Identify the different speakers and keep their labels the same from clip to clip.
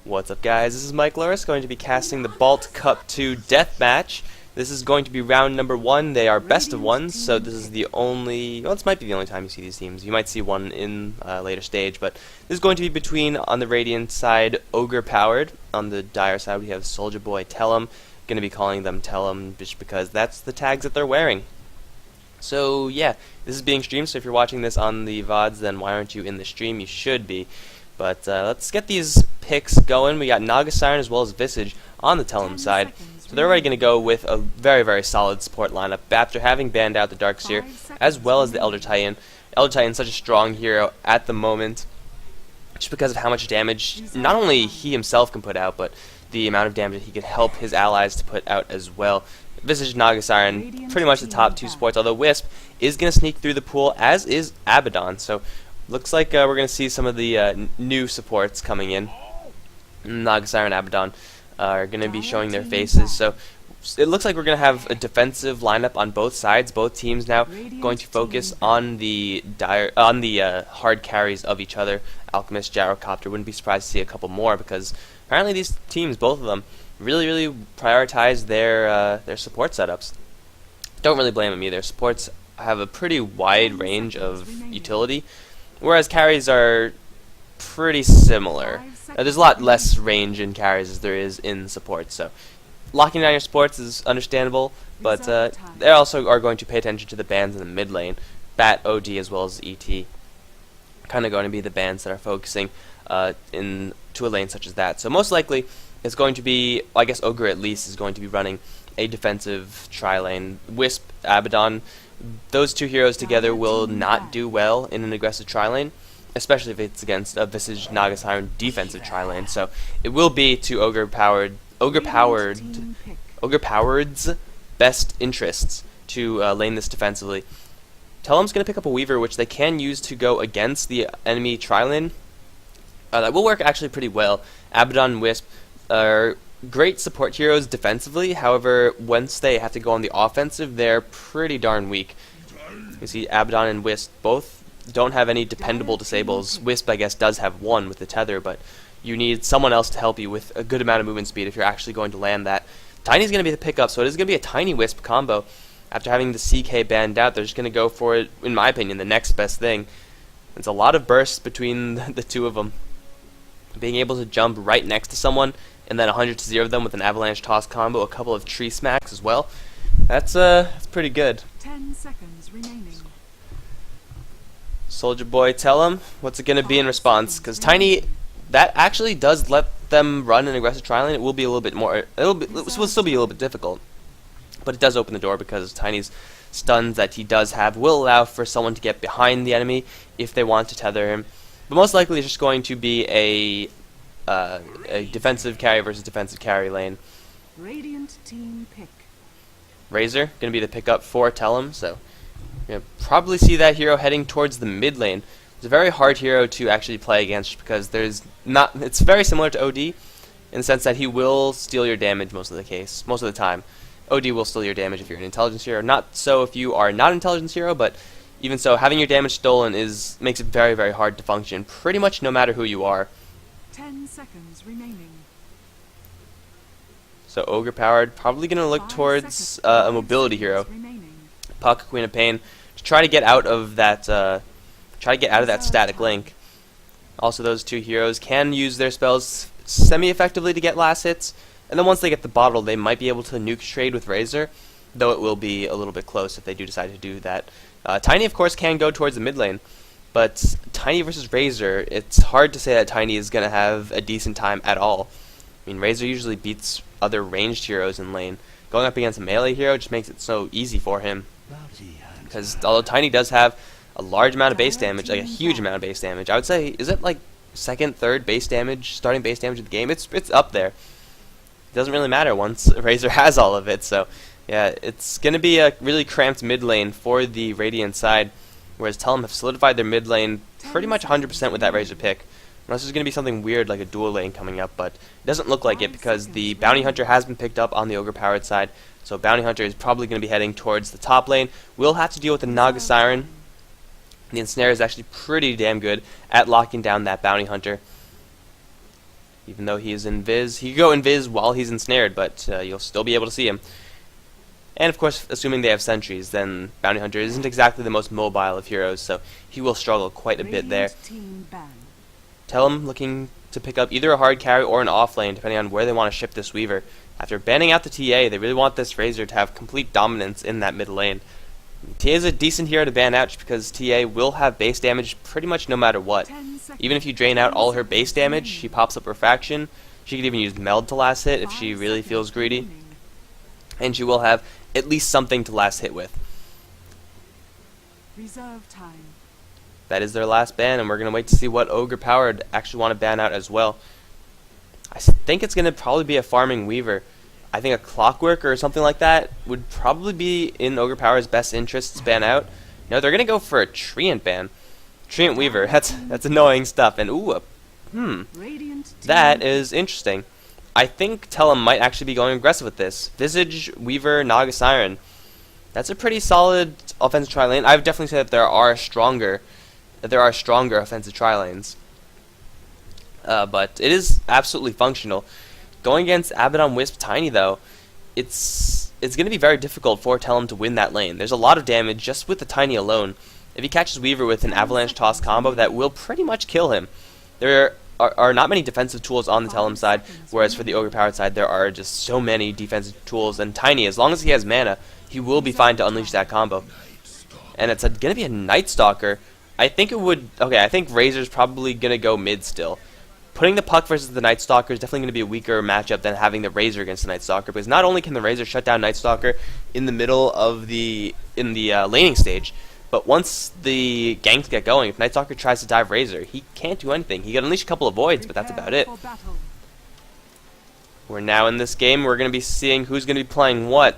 Speaker 1: What's up, guys? This is Mike Loris, going to be casting the Balt Cup 2 Deathmatch. This is going to be round number 1. They are best of ones, so this is the only... well, this might be the only time you see these teams. You might see one in a later stage, but this is going to be between, on the Radiant side, Ogre powered. On the Dire side, we have Soldier Boy Tellem. Going to be calling them Tellem just because that's the tags that they're wearing. So, yeah, this is being streamed, so if you're watching this on the VODs, then why aren't you in the stream? You should be. But let's get these picks going. We got Naga Siren as well as Visage on the Tellem side. So they're already going to go with a very, very solid support lineup after having banned out the Darkseer as well as the Elder Titan. Elder Titan is such a strong hero at the moment just because of how much damage not only he himself can put out, but the amount of damage that he can help his allies to put out as well. Visage, Naga Siren, pretty much the top two supports, although Wisp is going to sneak through the pool, as is Abaddon. So looks like we're going to see some of the new supports coming in. Naga Siren and Abaddon are going to be showing their faces. So it looks like we're going to have a defensive lineup on both sides. Both teams now going to focus on the hard carries of each other. Alchemist, Gyrocopter, wouldn't be surprised to see a couple more because apparently these teams, both of them, really prioritize their support setups. Don't really blame them either. Supports have a pretty wide range of utility, whereas carries are pretty similar. There's a lot less range in carries as there is in supports, so locking down your supports is understandable, but they also are going to pay attention to the bans in the mid lane. Bat, OD, as well as ET. Kind of going to be the bans that are focusing into a lane such as that. So most likely it's going to be, I guess Ogre at least is going to be running a defensive tri-lane. Wisp, Abaddon, those two heroes together will not do well in an aggressive tri-lane, especially if it's against a Visage Naga Siren defensive tri-lane. So it will be to Ogre Powered's best interests to lane this defensively. Tellem's going to pick up a Weaver, which they can use to go against the enemy tri-lane. That will work actually pretty well. Abaddon and Wisp are great support heroes defensively, however, once they have to go on the offensive, they're pretty darn weak. You see Abaddon and Wisp both don't have any dependable disables. Wisp, I guess, does have one with the tether, but you need someone else to help you with a good amount of movement speed if you're actually going to land that. Tiny's going to be the pickup, so it is going to be a Tiny Wisp combo. After having the CK banned out, they're just going to go for it, in my opinion, the next best thing. It's a lot of bursts between the two of them. Being able to jump right next to someone and then 100 to 0 them with an avalanche toss combo, a couple of tree smacks as well. That's pretty good.
Speaker 2: 10 seconds remaining.
Speaker 1: Soldier Boy, Tellem, what's it going to be in response? Because Tiny, that actually does let them run an aggressive tri-lane. It will be a little bit more, it will still be a little bit difficult, but it does open the door because Tiny's stuns that he does have will allow for someone to get behind the enemy if they want to tether him. But most likely it's just going to be a defensive carry versus defensive carry lane.
Speaker 2: Radiant team pick.
Speaker 1: Razor going to be the pickup for Tellem, so you're going to probably see that hero heading towards the mid lane. It's a very hard hero to actually play against because it's very similar to OD in the sense that he will steal your damage most of the time. OD will steal your damage if you're an intelligence hero. Not so if you are not an intelligence hero, but even so, having your damage stolen makes it very hard to function, pretty much no matter who you are.
Speaker 2: 10 seconds remaining.
Speaker 1: So Ogre powered, probably going to look towards a mobility hero, Puck, Queen of Pain, to try to get out of that static link. Also, those two heroes can use their spells semi-effectively to get last hits, and then once they get the bottle, they might be able to nuke trade with Razor, though it will be a little bit close if they do decide to do that. Tiny, of course, can go towards the mid lane, but Tiny versus Razor, it's hard to say that Tiny is going to have a decent time at all. I mean, Razor usually beats other ranged heroes in lane. Going up against a melee hero just makes it so easy for him, because although Tiny does have a large amount of base damage, like a huge amount of base damage, I would say, is it like second, third base damage, starting base damage of the game? It's up there. It doesn't really matter once Razor has all of it, so yeah, it's going to be a really cramped mid lane for the Radiant side, whereas Tellem have solidified their mid lane pretty much 100% with that Razor pick. Unless there's going to be something weird like a dual lane coming up, but it doesn't look like it because the Bounty Hunter has been picked up on the Ogre powered side, so Bounty Hunter is probably going to be heading towards the top lane. We'll have to deal with the Naga Siren. The Ensnare is actually pretty damn good at locking down that Bounty Hunter. Even though he is invis, he can go invis while he's ensnared, but you'll still be able to see him. And of course, assuming they have sentries, then Bounty Hunter isn't exactly the most mobile of heroes, so he will struggle quite a bit there. Tellem looking to pick up either a hard carry or an off lane, depending on where they want to ship this Weaver. After banning out the TA, they really want this Razor to have complete dominance in that mid lane. TA is a decent hero to ban out just because TA will have base damage pretty much no matter what. Even if you drain out all her base damage, she pops up Refraction. She could even use Meld to last hit if she really feels greedy. And she will have at least something to last hit with.
Speaker 2: Reserve time.
Speaker 1: That is their last ban, and we're going to wait to see what Ogre Powered actually want to ban out as well. I think it's going to probably be a farming Weaver. I think a Clockwork or something like that would probably be in Ogre Power's best interest to ban out. No, they're going to go for a Treant ban. Treant Weaver, that's annoying stuff. And ooh, that is interesting. I think Tellem might actually be going aggressive with this. Visage, Weaver, Naga Siren. That's a pretty solid offensive tri-lane. I would definitely say that there are stronger offensive tri-lanes. But it is absolutely functional. Going against Abaddon Wisp Tiny, though, it's going to be very difficult for Tellem to win that lane. There's a lot of damage just with the Tiny alone. If he catches Weaver with an Avalanche Toss combo, that will pretty much kill him. There are not many defensive tools on the Tellem side, whereas for the Ogre Powered side, there are just so many defensive tools. And Tiny, as long as he has mana, he will be fine to unleash that combo. And it's going to be a Night Stalker. I think it would... Okay, I think Razor's probably going to go mid still. Putting the Puck versus the Night Stalker is definitely going to be a weaker matchup than having the Razor against the Night Stalker, because not only can the Razor shut down Night Stalker in the middle of the laning stage, but once the ganks get going, if Night Stalker tries to dive Razor, he can't do anything. He can unleash a couple of Voids, but that's about it. We're now in this game. We're going to be seeing who's going to be playing what.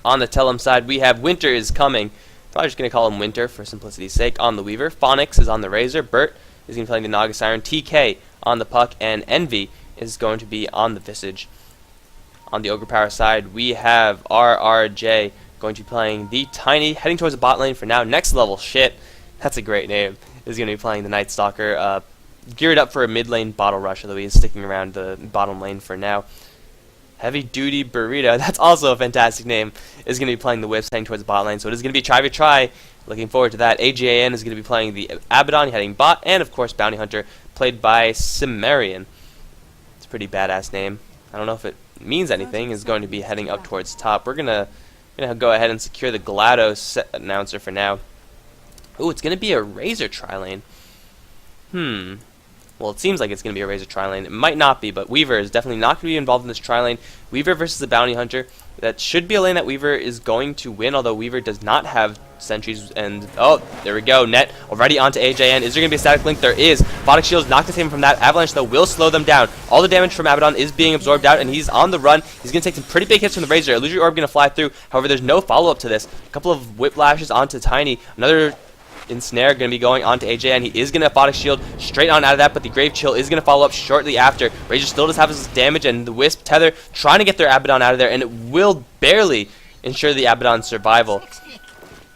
Speaker 1: On the Tellem side, we have Winter is coming. Probably just going to call him Winter for simplicity's sake on the Weaver. Phonix is on the Razor. Bert is going to be playing the Naga Siren. TK on the Puck. And Envy is going to be on the Visage. On the Ogre Power side, we have RRJ going to be playing the Tiny, heading towards the bot lane for now. Next level shit. That's a great name. Is going to be playing the Night Stalker. Geared up for a mid lane bottle rush, although he's sticking around the bottom lane for now. Heavy Duty Burrito, that's also a fantastic name, is going to be playing the Wisp heading towards the bot lane, so it is going to be try. Looking forward to that. AJN is going to be playing the Abaddon heading bot, and of course Bounty Hunter, played by Cimmerian. It's a pretty badass name. I don't know if it means anything, is going to be heading up towards top. We're going to go ahead and secure the GLaDOS set announcer for now. Ooh, it's going to be a Razor tri-lane. Well, it seems like it's going to be a Razor tri-lane. It might not be, but Weaver is definitely not going to be involved in this tri-lane. Weaver versus the Bounty Hunter. That should be a lane that Weaver is going to win, although Weaver does not have sentries. And, oh, there we go. Net already onto AJN. Is there going to be a static link? There is. Photic Shields knocked the same from that. Avalanche, though, will slow them down. All the damage from Abaddon is being absorbed out, and he's on the run. He's going to take some pretty big hits from the Razor. Illusory Orb going to fly through. However, there's no follow-up to this. A couple of whiplashes onto Tiny. Another Ensnare going to be going on to AJ, and he is going to Photic Shield straight on out of that, but the Grave Chill is going to follow up shortly after. Razor still does have his damage, and the Wisp Tether trying to get their Abaddon out of there, and it will barely ensure the Abaddon's survival.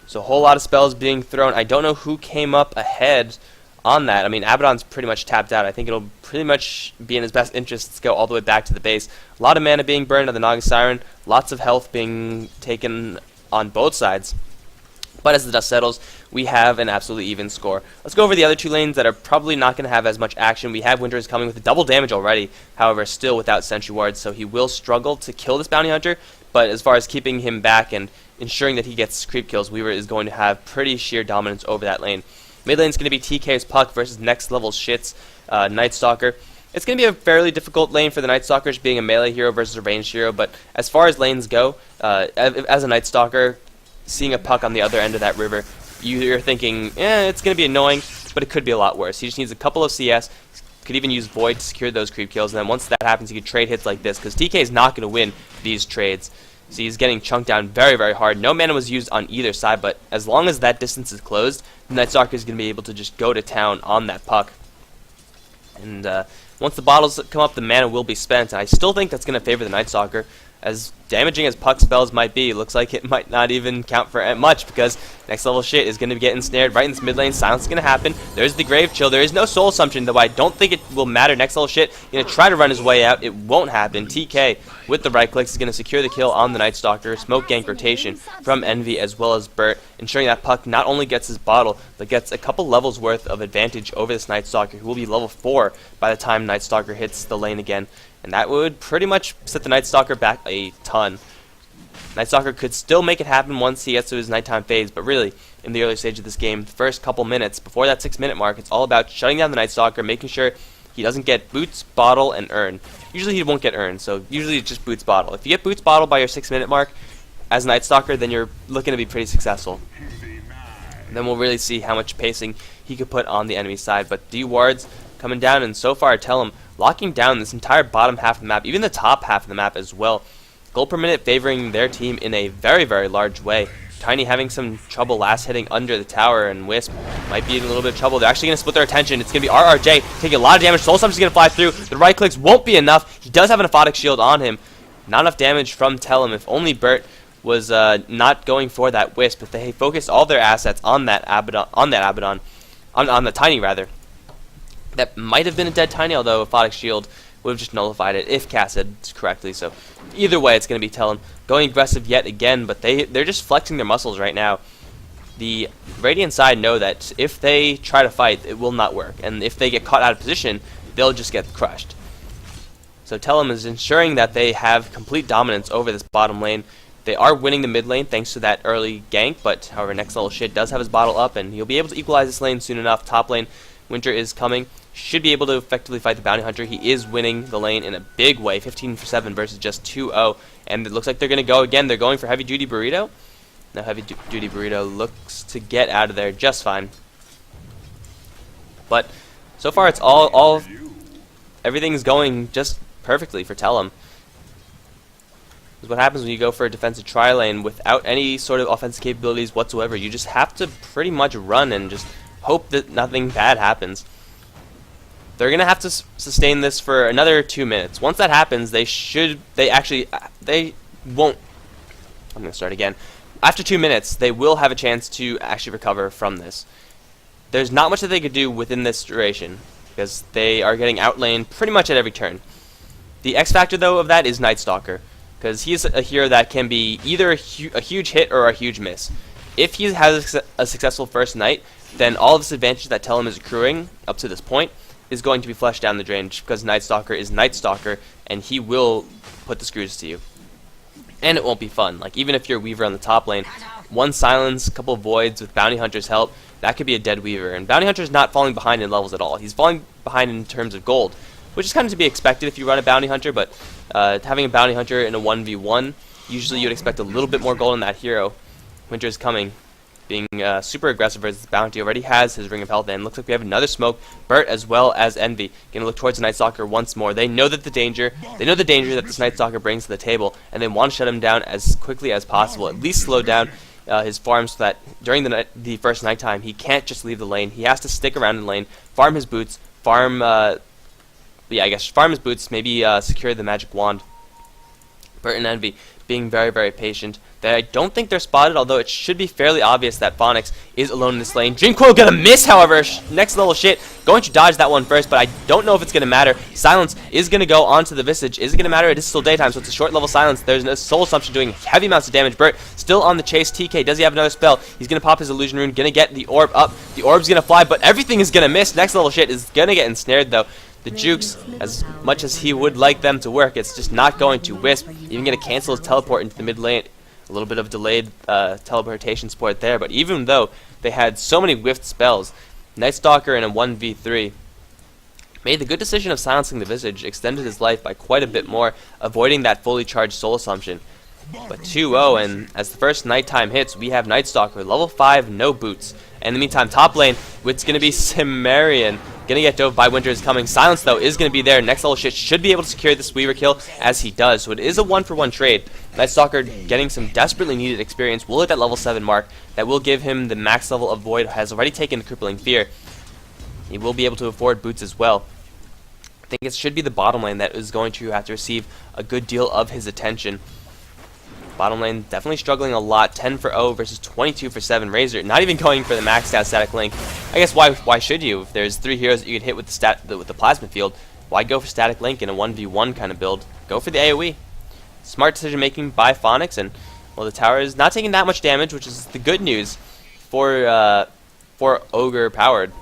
Speaker 1: So a whole lot of spells being thrown. I don't know who came up ahead on that. I mean, Abaddon's pretty much tapped out. I think it'll pretty much be in his best interest to go all the way back to the base. A lot of mana being burned on the Naga Siren, lots of health being taken on both sides. But as the dust settles, we have an absolutely even score. Let's go over the other two lanes that are probably not going to have as much action. We have Winter is coming with a double damage already, however, still without Sentry Wards, so he will struggle to kill this Bounty Hunter. But as far as keeping him back and ensuring that he gets creep kills, Weaver is going to have pretty sheer dominance over that lane. Mid lane is going to be TK's Puck versus next level shit's Night Stalker. It's going to be a fairly difficult lane for the Night Stalkers, being a melee hero versus a ranged hero, but as far as lanes go, as a Night Stalker, seeing a Puck on the other end of that river, you're thinking, it's going to be annoying, but it could be a lot worse. He just needs a couple of CS, could even use Void to secure those creep kills, and then once that happens, he could trade hits like this, because TK is not going to win these trades. So he's getting chunked down very, very hard. No mana was used on either side, but as long as that distance is closed, the Night Stalker is going to be able to just go to town on that Puck. And once the bottles come up, the mana will be spent, and I still think that's going to favor the Night Stalker. as damaging as Puck spells might be, looks like it might not even count for much, because next level shit is going to get ensnared right in this mid lane. Silence is going to happen. There's the Grave Chill. There is no Soul Assumption, though I don't think it will matter. Next level shit going to try to run his way out. It won't happen. TK with the right clicks is going to secure the kill on the Night Stalker. Smoke gank rotation from Envy as well as Burt, ensuring that Puck not only gets his bottle, but gets a couple levels worth of advantage over this Night Stalker, who will be level 4 by the time Night Stalker hits the lane again. And that would pretty much set the Night Stalker back a ton. Night Stalker could still make it happen once he gets to his nighttime phase, but really, in the early stage of this game, the first couple minutes, before that 6-minute mark, it's all about shutting down the Night Stalker, making sure he doesn't get boots, bottle, and urn. Usually he won't get urn, so usually it's just boots, bottle. If you get boots, bottle by your 6-minute mark as Night Stalker, then you're looking to be pretty successful. And then we'll really see how much pacing he could put on the enemy side. But D wards coming down, and so far Tellem locking down this entire bottom half of the map, even the top half of the map as well. Gold per minute favoring their team in a very, very large way. Tiny having some trouble last hitting under the tower, and Wisp might be in a little bit of trouble. They're actually going to split their attention. It's going to be RRJ taking a lot of damage. Soul Assumption is going to fly through. The right clicks won't be enough. He does have an Aphotic Shield on him. Not enough damage from Tellem. If only Burt was not going for that Wisp, if they focused all their assets on that Abaddon, on the Tiny rather. That might have been a dead Tiny, although Aphotic Shield would have just nullified it if casted correctly. So either way, it's going to be Tellem going aggressive yet again, but they're just flexing their muscles right now. The Radiant side know that if they try to fight, it will not work, and if they get caught out of position, they'll just get crushed. So Tellem is ensuring that they have complete dominance over this bottom lane. They are winning the mid lane thanks to that early gank, but however, next level shit does have his bottle up, and he'll be able to equalize this lane soon enough. Top lane, Winter is coming. Should be able to effectively fight the Bounty Hunter. He is winning the lane in a big way, 15-7 versus just 2-0. And it looks like they're going to go again. They're going for Heavy Duty Burrito. Now Heavy Duty Burrito looks to get out of there just fine. But so far it's everything's going just perfectly for Tellem. This is what happens when you go for a defensive tri-lane without any sort of offensive capabilities whatsoever. You just have to pretty much run and just hope that nothing bad happens. They're going to have to sustain this for another 2 minutes. Once that happens, they won't. I'm going to start again. After 2 minutes, they will have a chance to actually recover from this. There's not much that they could do within this duration, because they are getting outlaned pretty much at every turn. The X factor, though, of that is Night Stalker, because he's a hero that can be either a huge hit or a huge miss. If he has a successful first night, then all of this advantage that Tellem is accruing up to this point is going to be flushed down the drain, just because Night Stalker is Night Stalker, and he will put the screws to you. And it won't be fun. Like, even if you're Weaver on the top lane, one silence, a couple of voids with Bounty Hunter's help, that could be a dead Weaver. And Bounty Hunter's not falling behind in levels at all. He's falling behind in terms of gold, which is kind of to be expected if you run a Bounty Hunter, but having a Bounty Hunter in a 1v1, usually you'd expect a little bit more gold in that hero. Winter's coming. Being super aggressive versus Bounty, already has his Ring of Health, and looks like we have another smoke. Burt as well as Envy gonna look towards the Night Stalker once more. They know that the danger that this Night Stalker brings to the table, and they want to shut him down as quickly as possible. At least slow down his farm so that during the first nighttime he can't just leave the lane. He has to stick around in the lane, farm his boots, farm his boots, maybe secure the magic wand. Burt and Envy being very, very patient. I don't think they're spotted, although it should be fairly obvious that Phonix is alone in this lane. Dream Coil gonna miss, however. Next level shit. Going to dodge that one first, but I don't know if it's gonna matter. Silence is gonna go onto the Visage. Is it gonna matter? It is still daytime, so it's a short level silence. There's a Soul Assumption doing heavy amounts of damage. Burt still on the chase. TK, does he have another spell? He's gonna pop his Illusion Rune, gonna get the orb up. The orb's gonna fly, but everything is gonna miss. Next level shit is gonna get ensnared, though. The Jukes, as much as he would like them to work, it's just not going to. Wisp even gonna cancel his teleport into the mid lane. A little bit of delayed teleportation support there, but even though they had so many whiffed spells, Night Stalker in a 1v3 made the good decision of silencing the Visage, extended his life by quite a bit more, avoiding that fully charged Soul Assumption. But 2-0, and as the first nighttime hits, we have Night Stalker, level 5, no boots. And in the meantime, top lane, it's going to be Cimmerian. Gonna get dove by Winter is coming. Silence, though, is going to be there. Next level shit should be able to secure this Weaver kill, as he does. So it is a 1-for-1 trade. Night Stalker getting some desperately needed experience. Will hit that level 7 mark. That will give him the max level of Void. Has already taken the Crippling Fear. He will be able to afford boots as well. I think it should be the bottom lane that is going to have to receive a good deal of his attention. Bottom lane definitely struggling a lot. 10 for O versus 22 for 7. Razor not even going for the maxed out static link. I guess why should you? If there's 3 heroes that you can hit with the plasma field, why go for static link in a 1v1 kind of build? Go for the AoE. Smart decision making by Phonics, and well, the tower is not taking that much damage, which is the good news for Ogre powered.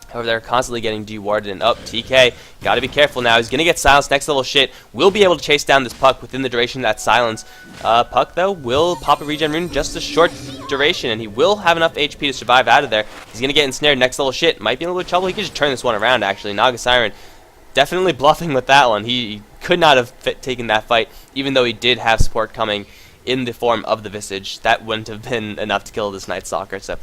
Speaker 1: However, they're constantly getting dewarded, and up TK, gotta be careful now. He's gonna get silenced. Next level shit will be able to chase down this Puck within the duration of that silence. Puck though will pop a regen rune just a short duration, and he will have enough HP to survive out of there. He's gonna get ensnared. Next level shit might be in a little bit of trouble. He could just turn this one around actually. Naga Siren definitely bluffing with that one. He could not have taken that fight, even though he did have support coming in the form of the Visage. That wouldn't have been enough to kill this Night Stalker. So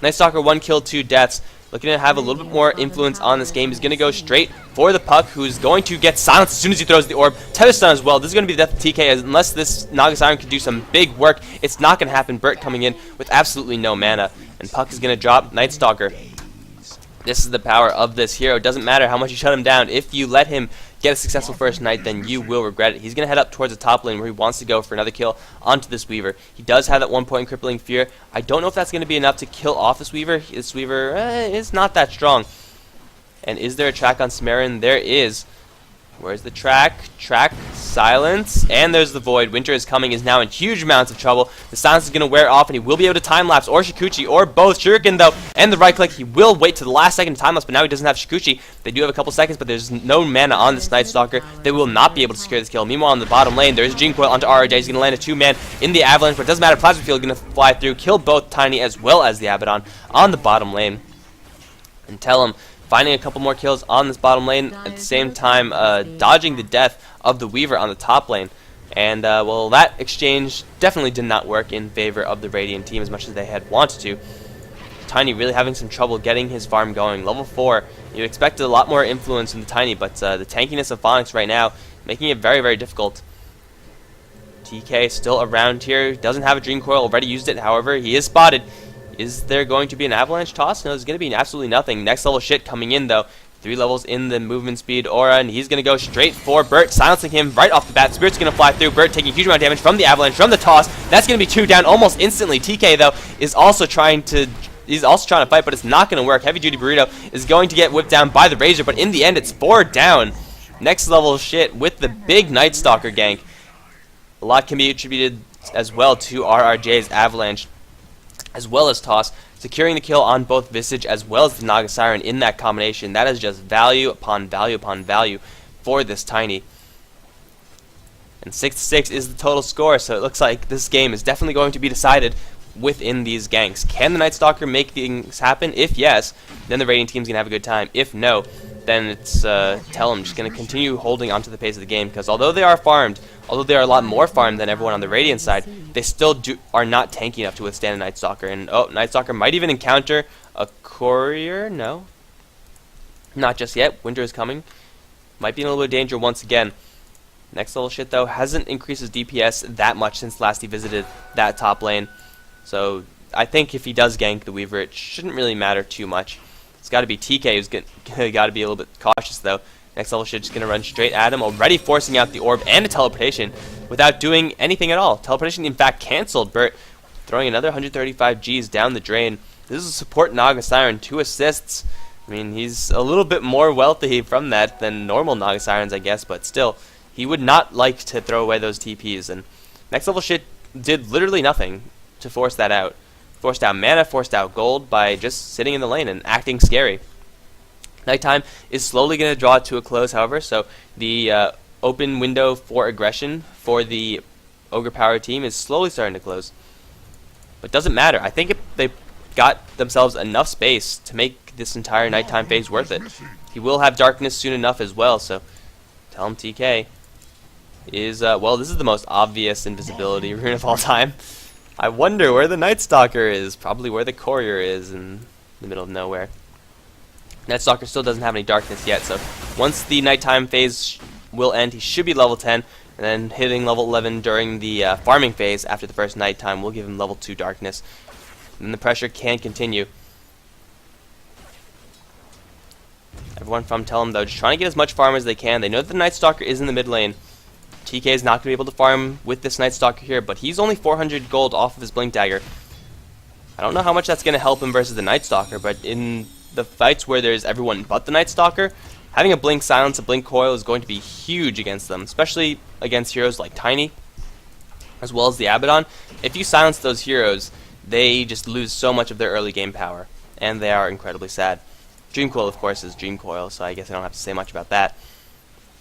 Speaker 1: Night Stalker 1 kill, 2 deaths. Looking to have a little bit more influence on this game. He's going to go straight for the Puck, who's going to get silenced as soon as he throws the orb. Tether stun as well. This is going to be the death of TK, as unless this Naga Siren can do some big work, it's not going to happen. Burt coming in with absolutely no mana, and Puck is going to drop Night Stalker. This is the power of this hero. It doesn't matter how much you shut him down. If you let him get a successful first night, then you will regret it. He's going to head up towards the top lane where he wants to go for another kill onto this Weaver. He does have that 1 point crippling fear. I don't know if that's going to be enough to kill off this Weaver. This Weaver is not that strong. And is there a track on Samarin? There is. Where's the track? Track, silence, and there's the Void. Winter is coming, is now in huge amounts of trouble. The silence is going to wear off, and he will be able to time-lapse, or Shikuchi, or both. Shuriken, though, and the right-click, he will wait to the last second to time-lapse, but now he doesn't have Shikuchi. They do have a couple seconds, but there's no mana on this Night Stalker. They will not be able to secure this kill. Meanwhile, on the bottom lane, there's a Gene Coil onto RJ. He's going to land a 2-man in the Avalanche, but it doesn't matter. Plasma Field going to fly through, kill both Tiny as well as the Abaddon on the bottom lane. And Tellem finding a couple more kills on this bottom lane, at the same time dodging the death of the Weaver on the top lane. And, well, that exchange definitely did not work in favor of the Radiant team as much as they had wanted to. Tiny really having some trouble getting his farm going. Level 4, you expected a lot more influence in the Tiny, but the tankiness of Phonics right now making it very, very difficult. TK still around here, doesn't have a Dream Coil, already used it, however, he is spotted. Is there going to be an avalanche toss? No, there's going to be absolutely nothing. Next level shit coming in, though. 3 levels in the movement speed aura, and he's going to go straight for Burt, silencing him right off the bat. Spirit's going to fly through. Burt taking a huge amount of damage from the avalanche, from the toss. That's going to be 2 down almost instantly. TK, though, is also trying to fight, but it's not going to work. Heavy Duty Burrito is going to get whipped down by the Razor, but in the end, it's 4 down. Next level shit with the big Night Stalker gank. A lot can be attributed as well to RRJ's avalanche, as well as toss, securing the kill on both Visage as well as the Naga Siren in that combination. That is just value upon value upon value for this Tiny. And 6-6 is the total score, so it looks like this game is definitely going to be decided within these ganks. Can the Night Stalker make things happen? If yes, then the Radiant team's going to have a good time. If no, then it's Tellem just going to continue holding onto the pace of the game, because although they are farmed, although they are a lot more farmed than everyone on the Radiant side, they still are not tanky enough to withstand a Night Stalker. And oh, Night Stalker might even encounter a Courier. No, not just yet. Winter is coming. Might be in a little bit of danger once again. Next level shit, though, hasn't increased his DPS that much since last he visited that top lane. So I think if he does gank the Weaver, it shouldn't really matter too much. It's got to be TK who's got to be a little bit cautious, though. Next level shit just going to run straight at him, already forcing out the orb and a teleportation without doing anything at all. Teleportation, in fact, cancelled. Burt throwing another 135 Gs down the drain. This is a support Naga Siren, 2 assists. I mean, he's a little bit more wealthy from that than normal Naga Sirens, I guess, but still, he would not like to throw away those TPs. And next level shit did literally nothing to force that out. Forced out mana, forced out gold by just sitting in the lane and acting scary. Nighttime is slowly going to draw to a close, however, so the open window for aggression for the Ogre Power team is slowly starting to close. But doesn't matter. I think if they got themselves enough space to make this entire nighttime phase worth it. He will have darkness soon enough as well, so Tellem TK is, well, this is the most obvious invisibility rune of all time. I wonder where the Night Stalker is. Probably where the Courier is, in the middle of nowhere. Night Stalker still doesn't have any darkness yet, so once the nighttime phase will end, he should be level 10, and then hitting level 11 during the farming phase after the first nighttime will give him level 2 darkness. And the pressure can continue. Everyone from Tellem, though, just trying to get as much farm as they can. They know that the Night Stalker is in the mid lane. TK is not going to be able to farm with this Night Stalker here, but he's only 400 gold off of his Blink Dagger. I don't know how much that's going to help him versus the Night Stalker, but in the fights where there's everyone but the Night Stalker, having a Blink Silence, a Blink Coil is going to be huge against them, especially against heroes like Tiny, as well as the Abaddon. If you silence those heroes, they just lose so much of their early game power, and they are incredibly sad. Dream Coil, of course, is Dream Coil, so I guess I don't have to say much about that.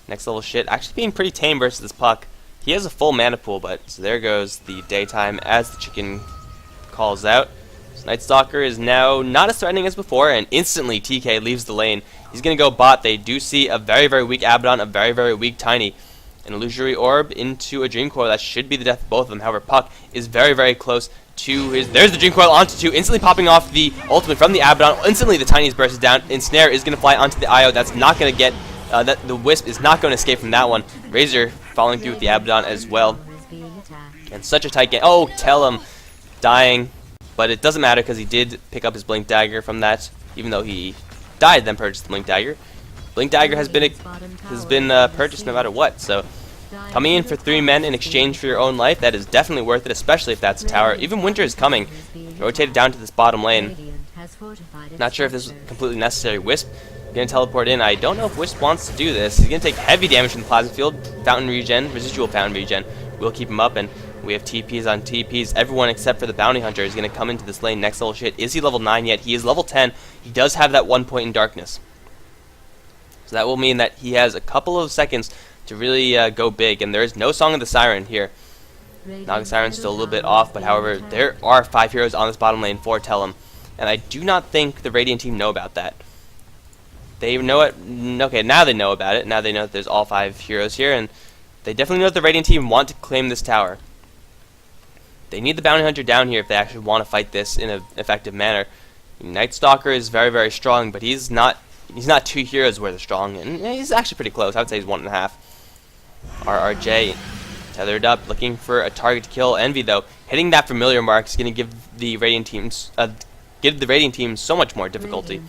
Speaker 1: Next level shit, actually being pretty tame versus this Puck. He has a full mana pool, but so there goes the daytime as the chicken calls out. So Night Stalker is now not as threatening as before, and instantly TK leaves the lane. He's going to go bot. They do see a very, very weak Abaddon, a very, very weak Tiny. An Illusory Orb into a Dream Coil. That should be the death of both of them. However, Puck is very, very close to his... There's the Dream Coil onto 2, instantly popping off the ultimate from the Abaddon. Instantly the Tiny's bursts down. Ensnare is going to fly onto the IO. That's not going to get... the Wisp is not going to escape from that one. Razor falling through with the Abaddon as well. And such a tight game. Oh, Tellem dying. But it doesn't matter because he did pick up his Blink Dagger from that, even though he died, then purchased the Blink Dagger. Blink Dagger has been purchased no matter what, so coming in for 3 men in exchange for your own life, that is definitely worth it, especially if that's a tower. Even Winter is coming. Rotated down to this bottom lane. Not sure if this was completely necessary. Wisp going to teleport in. I don't know if Wisp wants to do this. He's going to take heavy damage from the Plasma Field. Fountain regen, residual fountain regen will keep him up, and we have TPs on TPs. Everyone except for the Bounty Hunter is going to come into this lane. Next level shit. Is he level 9 yet? He is level 10. He does have that 1 point in darkness. So that will mean that he has a couple of seconds to really go big, and there is no Song of the Siren here. Naga Siren's still a little bit off, but however, there are 5 heroes on this bottom lane for Tellem, and I do not think the Radiant team know about that. They know it. Okay, now they know about it. Now they know that there's all 5 heroes here, and they definitely know that the Radiant team want to claim this tower. They need the Bounty Hunter down here if they actually want to fight this in an effective manner. Night Stalker is very, very strong, but he's not 2 heroes where they're strong, and he's actually pretty close. I would say he's 1.5. RRJ tethered up, looking for a target to kill. Envy, though, hitting that familiar mark is going to give the Radiant team so much more difficulty.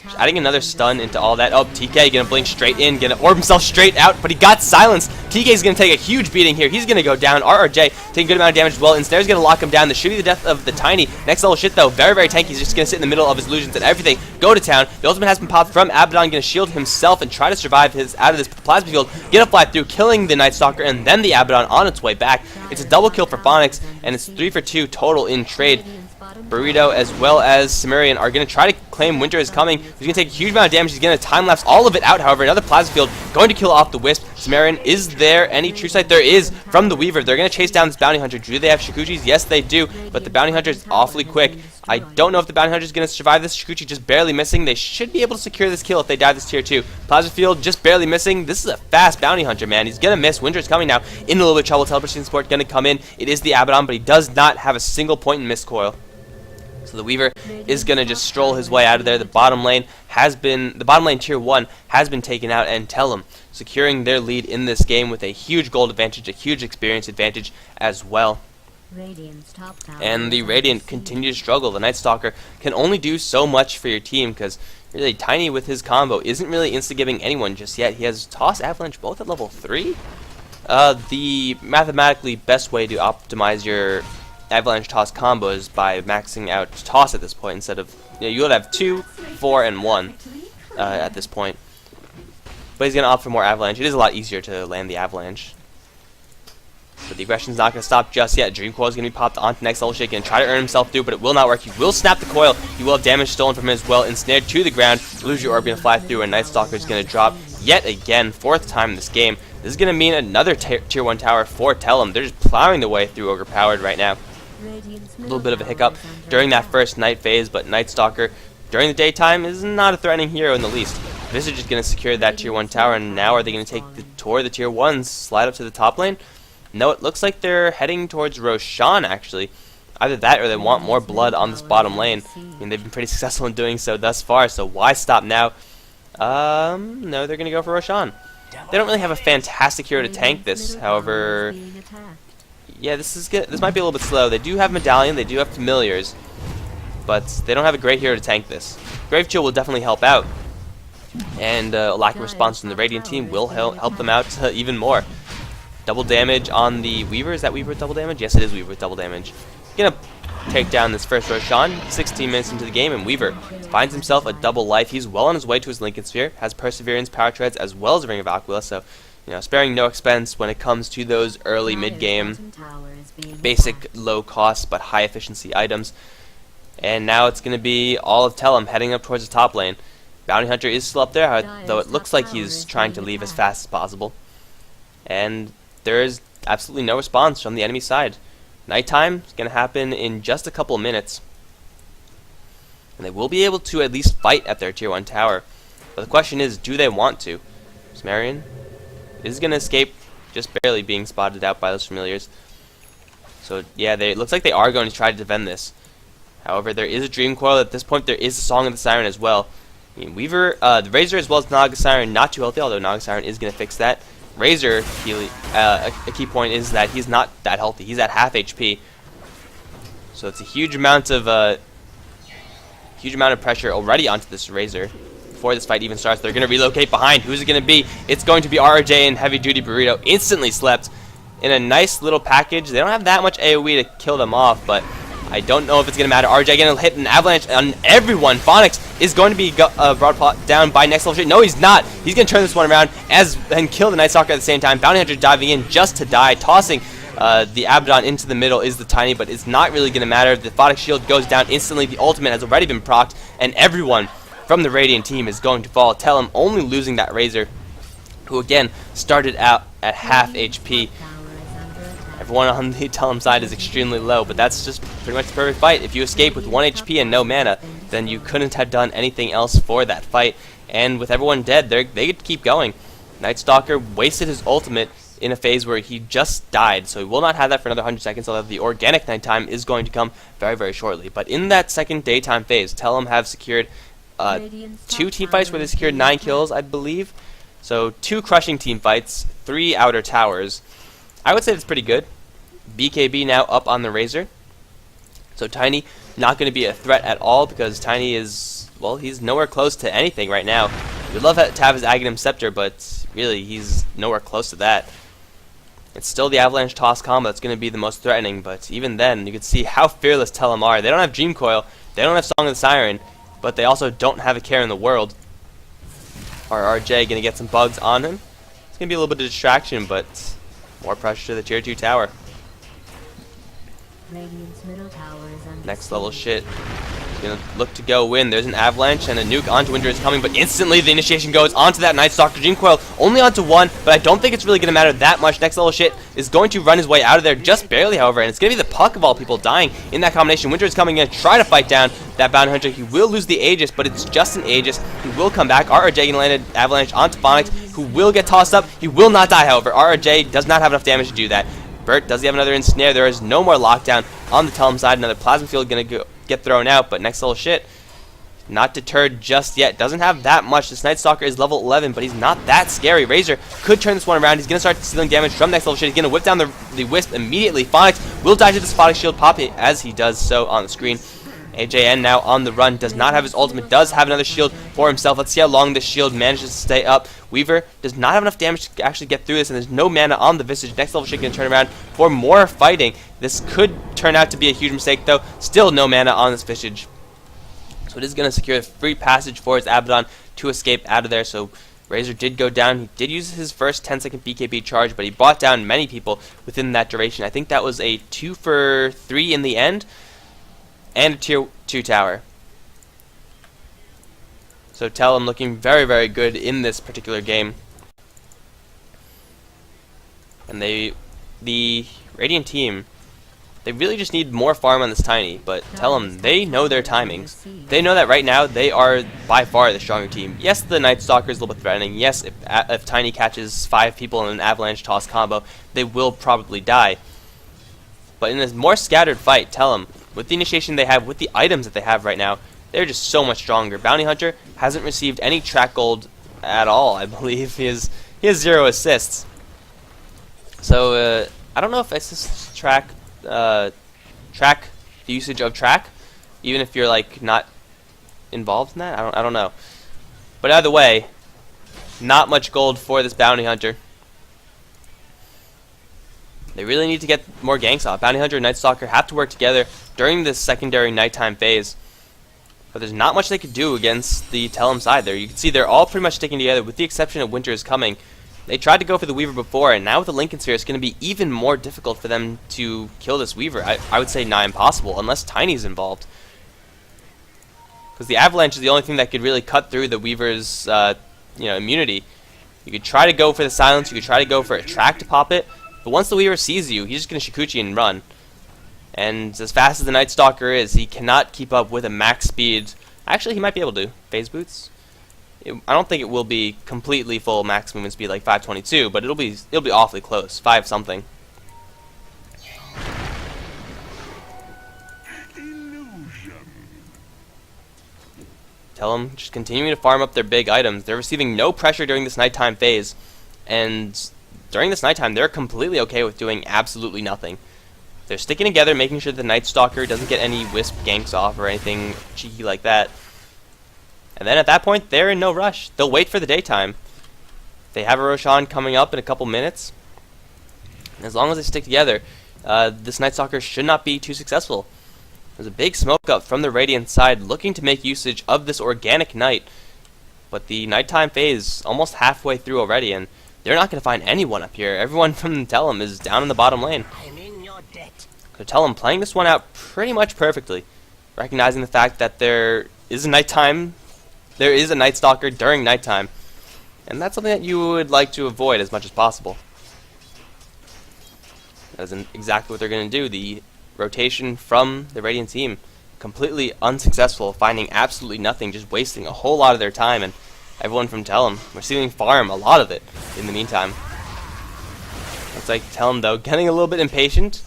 Speaker 1: Just adding another stun into all that. Oh, TK gonna blink straight in, gonna orb himself straight out, but he got silenced. TK's gonna take a huge beating here. He's gonna go down. RRJ taking a good amount of damage as well. Ensnare's gonna lock him down. This should be the death of the Tiny. Next level shit, though, very, very tanky. He's just gonna sit in the middle of his illusions and everything. Go to town. The ultimate has been popped from Abaddon, gonna shield himself and try to survive out of this plasma field. Gonna fly through, killing the Night Stalker, and then the Abaddon on its way back. It's a double kill for Phonix, and it's 3 for 2 total in trade. Burrito as well as Cimmerian are going to try to claim Winter is coming. He's going to take a huge amount of damage. He's going to time-lapse all of it out, however. Another Plasma Field going to kill off the Wisp. Cimmerian, is there any True Sight? There is from the Weaver. They're going to chase down this Bounty Hunter. Do they have Shikuchis? Yes, they do, but the Bounty Hunter is awfully quick. I don't know if the Bounty Hunter is going to survive this. Shikuchi just barely missing. They should be able to secure this kill if they dive this tier 2. Plasma Field just barely missing. This is a fast Bounty Hunter, man. He's going to miss. Winter is coming now. In a little bit of trouble. Teleportation support going to come in. It is the Abaddon, but he does not have a single point in Mist Coil. So the Weaver is going to just stroll his way out of there. The bottom lane tier 1 has been taken out, and Tellem securing their lead in this game with a huge gold advantage, a huge experience advantage as well. And the Radiant continue to struggle. The Night Stalker can only do so much for your team because really Tiny with his combo isn't really insta-giving anyone just yet. He has Toss, Avalanche both at level 3. The mathematically best way to optimize your Avalanche Toss combos by maxing out Toss at this point instead of, you would have 2, 4, and 1 at this point. But he's going to opt for more Avalanche. It is a lot easier to land the Avalanche. But the aggression's not going to stop just yet. Dream Coil is going to be popped onto next level shake and try to earn himself through, but it will not work. He will snap the coil. He will have damage stolen from him as well. Ensnared to the ground. Illusory Orb going to fly through, and Night Stalker is going to drop yet again, 4th time in this game. This is going to mean another tier 1 tower for Tellem. They're just plowing the way through Ogre Powered right now. A little bit of a hiccup during that first night phase, but Night Stalker during the daytime is not a threatening hero in the least. Visage is going to secure that tier 1 tower, and now are they going to take the tour of the tier 1s, slide up to the top lane? No, it looks like they're heading towards Roshan, actually. Either that or they want more blood on this bottom lane. I mean, they've been pretty successful in doing so thus far, so why stop now? No, they're going to go for Roshan. They don't really have a fantastic hero to tank this, however... Yeah, this is good. This might be a little bit slow. They do have Medallion, they do have Familiars, but they don't have a great hero to tank this. Grave Chill will definitely help out, And lack of response from the Radiant team will help them out even more. Double damage on the Weaver. Is that Weaver with double damage? Yes, it is Weaver with double damage. Gonna take down this first Roshan. 16 minutes into the game, and Weaver finds himself a double life. He's well on his way to his Lincoln Sphere. Has Perseverance, Power Treads, as well as a Ring of Aquila. So, sparing no expense when it comes to those early mid-game, basic, low cost but high efficiency items. And now it's gonna be all of Tellem heading up towards the top lane. Bounty Hunter is still up there, though it looks like he's trying to leave as fast as possible. And there is absolutely no response from the enemy side. Nighttime is going to happen in just a couple of minutes. And they will be able to at least fight at their tier 1 tower. But the question is, do they want to? Sumerian is going to escape, just barely being spotted out by those familiars. So yeah, it looks like they are going to try to defend this. However, there is a Dream Coil. At this point, there is a Song of the Siren as well. Weaver, the Razor as well as Naga Siren, not too healthy, although Naga Siren is going to fix that. Razor, a key point is that he's not that healthy. He's at half HP, so it's a huge amount of pressure already onto this Razor. Before this fight even starts, they're going to relocate behind. Who's it going to be? It's going to be RJ and Heavy Duty Burrito. Instantly slept in a nice little package. They don't have that much AoE to kill them off, but I don't know if it's going to matter. RJ going to hit an avalanche on everyone. Phonics is going to be brought down by next level shit. No, he's not. He's going to turn this one around and kill the Night Stalker at the same time. Bounty Hunter diving in just to die. Tossing the Abaddon into the middle is the Tiny, but it's not really going to matter. The Phonics shield goes down instantly. The ultimate has already been procced, and everyone from the Radiant team is going to fall. Tellem only losing that Razor, who again started out at half HP. Everyone on the Tellem side is extremely low, but that's just pretty much the perfect fight. If you escape with 1 HP and no mana, then you couldn't have done anything else for that fight. And with everyone dead, they could keep going. Night Stalker wasted his ultimate in a phase where he just died, so he will not have that for another 100 seconds, although the organic nighttime is going to come very, very shortly. But in that second daytime phase, Tellem have secured 2 team fights where they secured 9 kills, I believe. So 2 crushing team fights, 3 outer towers. I would say that's pretty good. BKB now up on the Razor. So Tiny not going to be a threat at all because Tiny is, well, he's nowhere close to anything right now. We'd love to have his Aghanim Scepter, but really he's nowhere close to that. It's still the Avalanche Toss combo that's going to be the most threatening, but even then you can see how fearless Tellem are. They don't have Dream Coil, they don't have Song of the Siren, but they also don't have a care in the world. Our RJ going to get some bugs on him. It's going to be a little bit of distraction, but more pressure to the tier 2 tower. Next level shit. Gonna look to go win. There's an avalanche and a nuke onto Winder is coming, but instantly the initiation goes onto that Night Stalker. Dream Coil only onto 1, but I don't think it's really gonna matter that much. Next level shit is going to run his way out of there just barely, however, and it's gonna be the Puck of all people dying in that combination. Winder is coming in to try to fight down that Bounty Hunter. He will lose the Aegis, but it's just an Aegis. He will come back. RRJ gonna land an avalanche onto Phonics, who will get tossed up. He will not die, however. RRJ does not have enough damage to do that. Bert, does he have another ensnare? There is no more lockdown on the Tellem side. Another Plasma Field going to get thrown out, but next level shit, not deterred just yet. Doesn't have that much. This Night Stalker is level 11, but he's not that scary. Razor could turn this one around. He's going to start stealing damage from next level shit. He's going to whip down the Wisp immediately. Phonics will die to the Spotting Shield pop as he does so on the screen. AJN now on the run, does not have his ultimate, does have another shield for himself. Let's see how long this shield manages to stay up. Weaver does not have enough damage to actually get through this, and there's no mana on the Visage. Next level shit can turn around for more fighting. This could turn out to be a huge mistake, though. Still no mana on this Visage. So it is going to secure a free passage for his Abaddon to escape out of there. So Razor did go down. He did use his first 10-second BKB charge, but he brought down many people within that duration. I think that was a 2 for 3 in the end. And a tier 2 tower. So Tellem looking very, very good in this particular game. And the Radiant team, they really just need more farm on this Tiny. But Tellem, they know their timings. They know that right now they are by far the stronger team. Yes, the Night Stalker is a little bit threatening. Yes, if Tiny catches 5 people in an Avalanche Toss combo, they will probably die. But in this more scattered fight, Tellem, with the initiation they have, with the items that they have right now, they're just so much stronger. Bounty Hunter hasn't received any track gold at all, I believe. He has 0 assists. So, I don't know if assists track the usage of track, even if you're, like, not involved in that. I don't know. But either way, not much gold for this bounty hunter. They really need to get more ganks off. Bounty hunter and Night Stalker have to work together during this secondary nighttime phase. But there's not much they could do against the Tellem side there. You can see they're all pretty much sticking together with the exception of Winter is Coming. They tried to go for the Weaver before, and now with the Lincoln Sphere, it's going to be even more difficult for them to kill this Weaver. I would say nigh impossible, unless Tiny's involved. Because the Avalanche is the only thing that could really cut through the Weaver's immunity. You could try to go for the Silence, you could try to go for a Track to pop it, but once the Weaver sees you, he's just going to Shikuchi and run. And as fast as the Night Stalker is, he cannot keep up with a max speed. Actually, he might be able to. Phase Boots? I don't think it will be completely full max movement speed like 522, but it'll be awfully close. 5 something. Tellem just continuing to farm up their big items. They're receiving no pressure during this nighttime phase, and during this nighttime, they're completely okay with doing absolutely nothing. They're sticking together, making sure the Night Stalker doesn't get any Wisp ganks off or anything cheeky like that. And then at that point, they're in no rush. They'll wait for the daytime. They have a Roshan coming up in a couple minutes. And as long as they stick together, this Night Stalker should not be too successful. There's a big smoke up from the Radiant side looking to make usage of this Organic Night. But the nighttime phase almost halfway through already, and they're not going to find anyone up here. Everyone from Tellem is down in the bottom lane. So Tellem playing this one out pretty much perfectly, recognizing the fact that there is a Night Stalker during nighttime, and that's something that you would like to avoid as much as possible. That isn't exactly what they're going to do. The rotation from the Radiant team completely unsuccessful, finding absolutely nothing, just wasting a whole lot of their time, and everyone from Tellem receiving farm a lot of it in the meantime. Looks like Tellem though getting a little bit impatient.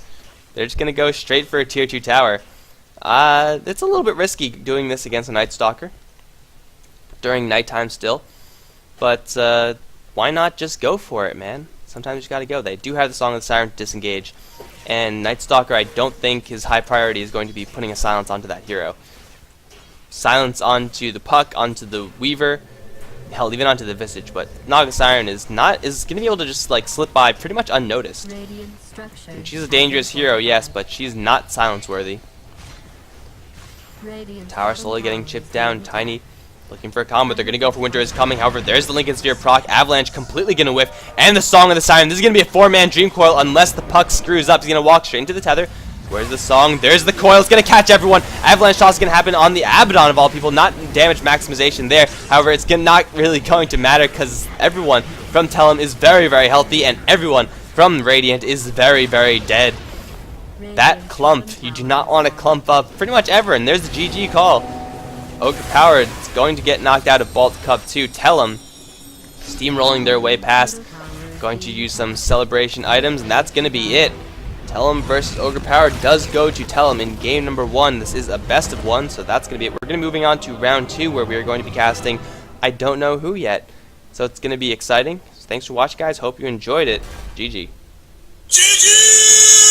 Speaker 1: They're just going to go straight for a tier 2 tower. It's a little bit risky doing this against a Night Stalker during nighttime still, but why not just go for it, man? Sometimes you just gotta go. They do have the Song of the Siren to disengage, and Night Stalker, I don't think his high priority is going to be putting a Silence onto that hero. Silence onto the Puck, onto the Weaver, hell, even onto the Visage, but Naga Siren is going to be able to just like slip by pretty much unnoticed. And she's a dangerous hero, yes, but she's not silence worthy. Tower slowly getting chipped down. Tiny looking for a combo. They're going to go for Winter is Coming. However, there's the Lincoln Sphere proc. Avalanche completely going to whiff. And the Song of the Siren. This is going to be a 4-man Dream Coil unless the Puck screws up. He's going to walk straight into the tether. Where's the Song? There's the coil. It's going to catch everyone. Avalanche toss is going to happen on the Abaddon of all people. Not damage maximization there. However, it's not really going to matter because everyone from Tellem is very, very healthy. And everyone from Radiant is very, very dead. That clump, you do not want to clump up pretty much ever. And there's the GG call. Ogre Powered is going to get knocked out of Balt Cup 2. Tellem steamrolling their way past. Going to use some celebration items, and that's going to be it. Tellem versus Ogre Powered does go to Tellem in game number 1. This is a best of 1, so that's going to be it. We're going to be moving on to round 2, where we are going to be casting I don't know who yet. So it's going to be exciting. So thanks for watching, guys. Hope you enjoyed it. GG. GG!